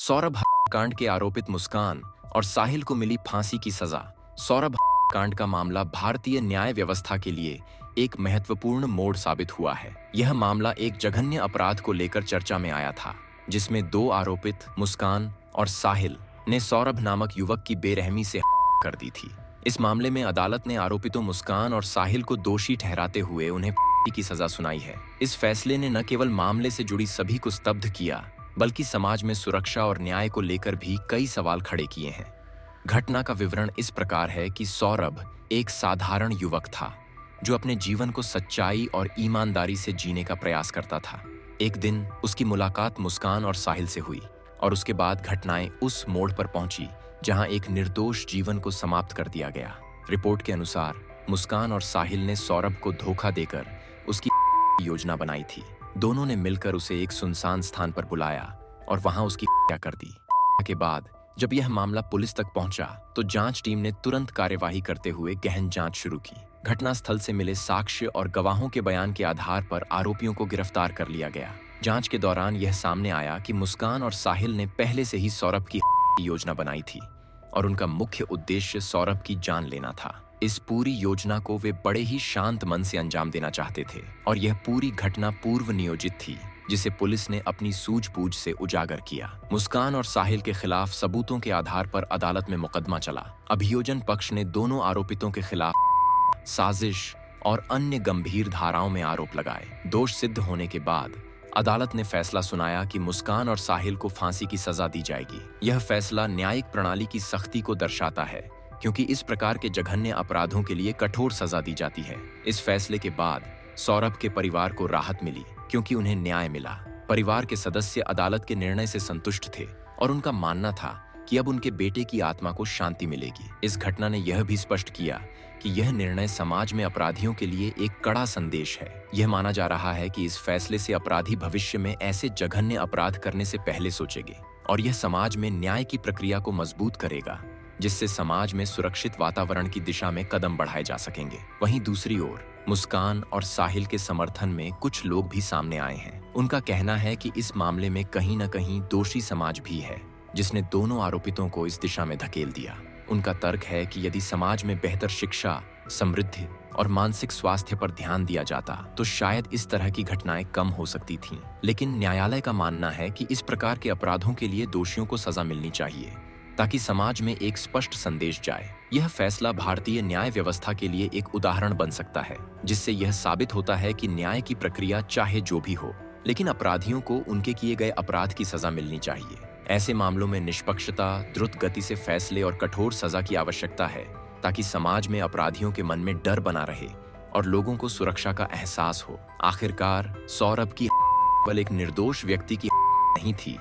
सौरभ कांड के आरोपित मुस्कान और साहिल को मिली फांसी की सजा। सौरभ कांड का मामला भारतीय न्याय व्यवस्था के लिए एक महत्वपूर्ण मोड़ साबित हुआ है। यह मामला एक जघन्य अपराध को लेकर चर्चा में आया था, जिसमें दो आरोपित मुस्कान और साहिल ने सौरभ नामक युवक की बेरहमी से कर दी थी। इस मामले में अदालत ने आरोपितों मुस्कान और साहिल को दोषी ठहराते हुए उन्हें की सजा सुनाई है। इस फैसले ने न केवल मामले से जुड़ी सभी को स्तब्ध किया, बल्कि समाज में सुरक्षा और न्याय को लेकर भी कई सवाल खड़े किए हैं। घटना का विवरण इस प्रकार है कि सौरभ एक साधारण युवक था, जो अपने जीवन को सच्चाई और ईमानदारी से जीने का प्रयास करता था। एक दिन उसकी मुलाकात मुस्कान और साहिल से हुई और उसके बाद घटनाएं उस मोड़ पर पहुंची जहां एक निर्दोष जीवन को समाप्त कर दिया गया। रिपोर्ट के अनुसार मुस्कान और साहिल ने सौरभ को धोखा देकर उसकी योजना बनाई थी। दोनों ने मिलकर उसे एक सुनसान स्थान पर बुलाया और वहां उसकी हत्या कर दी। के बाद जब यह मामला पुलिस तक पहुंचा, तो जांच टीम ने तुरंत कार्यवाही करते हुए गहन जांच शुरू की। घटनास्थल से मिले साक्ष्य और गवाहों के बयान के आधार पर आरोपियों को गिरफ्तार कर लिया गया। जांच के दौरान यह सामने आया कि मुस्कान और साहिल ने पहले से ही सौरभ की योजना बनाई थी और उनका मुख्य उद्देश्य सौरभ की जान लेना था। इस पूरी योजना को वे बड़े ही शांत मन से अंजाम देना चाहते थे और यह पूरी घटना पूर्व नियोजित थी, जिसे पुलिस ने अपनी सूझबूझ से उजागर किया। मुस्कान और साहिल के खिलाफ सबूतों के आधार पर अदालत में मुकदमा चला। अभियोजन पक्ष ने दोनों आरोपितों के खिलाफ साजिश और अन्य गंभीर धाराओं में आरोप लगाए। दोष सिद्ध होने के बाद अदालत ने फैसला सुनाया कि मुस्कान और साहिल को फांसी की सजा दी जाएगी। यह फैसला न्यायिक प्रणाली की सख्ती को दर्शाता है, क्योंकि इस प्रकार के जघन्य अपराधों के लिए कठोर सजा दी जाती है। इस फैसले के बाद सौरभ के परिवार को राहत मिली, क्योंकि उन्हें न्याय मिला। परिवार के सदस्य अदालत के निर्णय से संतुष्ट थे और उनका मानना था कि अब उनके बेटे की आत्मा को शांति मिलेगी। इस घटना ने यह भी स्पष्ट किया कि यह निर्णय समाज में अपराधियों के लिए एक कड़ा संदेश है। यह माना जा रहा है कि इस फैसले से अपराधी भविष्य में ऐसे जघन्य अपराध करने से पहले सोचेंगे और यह समाज में न्याय की प्रक्रिया को मजबूत करेगा, जिससे समाज में सुरक्षित वातावरण की दिशा में कदम बढ़ाए जा सकेंगे। वहीं दूसरी ओर मुस्कान और साहिल के समर्थन में कुछ लोग भी सामने आए हैं। उनका कहना है कि इस मामले में कहीं न कहीं दोषी समाज भी है, जिसने दोनों आरोपितों को इस दिशा में धकेल दिया। उनका तर्क है कि यदि समाज में बेहतर शिक्षा, समृद्धि और मानसिक स्वास्थ्य पर ध्यान दिया जाता, तो शायद इस तरह की घटनाएं कम हो सकती थीं। लेकिन न्यायालय का मानना है कि इस प्रकार के अपराधों के लिए दोषियों को सजा मिलनी चाहिए, ताकि समाज में एक स्पष्ट संदेश जाए। यह फैसला भारतीय न्याय व्यवस्था के लिए एक उदाहरण बन सकता है, जिससे यह साबित होता है कि न्याय की प्रक्रिया चाहे जो भी हो, लेकिन अपराधियों को उनके किए गए अपराध की सजा मिलनी चाहिए। ऐसे मामलों में निष्पक्षता, द्रुत गति से फैसले और कठोर सजा की आवश्यकता है, ताकि समाज में अपराधियों के मन में डर बना रहे और लोगों को सुरक्षा का एहसास हो। आखिरकार सौरभ की केवल एक निर्दोष व्यक्ति की नहीं थी,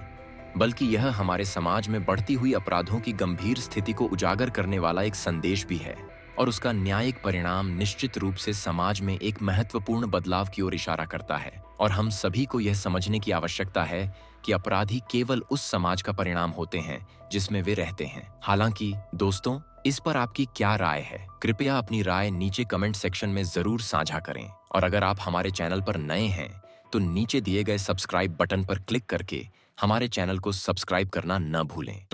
बल्कि यह हमारे समाज में बढ़ती हुई अपराधों की गंभीर स्थिति को उजागर करने वाला एक संदेश भी है, और उसका न्यायिक परिणाम निश्चित रूप से समाज में एक महत्वपूर्ण बदलाव की ओर इशारा करता है। और हम सभी को यह समझने की आवश्यकता है कि अपराधी केवल उस समाज का परिणाम होते हैं जिसमें वे रहते हैं। हालांकि दोस्तों, इस पर आपकी क्या राय है? कृपया अपनी राय नीचे कमेंट सेक्शन में जरूर साझा करें। और अगर आप हमारे चैनल पर नए हैं, तो नीचे दिए गए सब्सक्राइब बटन पर क्लिक करके हमारे चैनल को सब्सक्राइब करना न भूलें।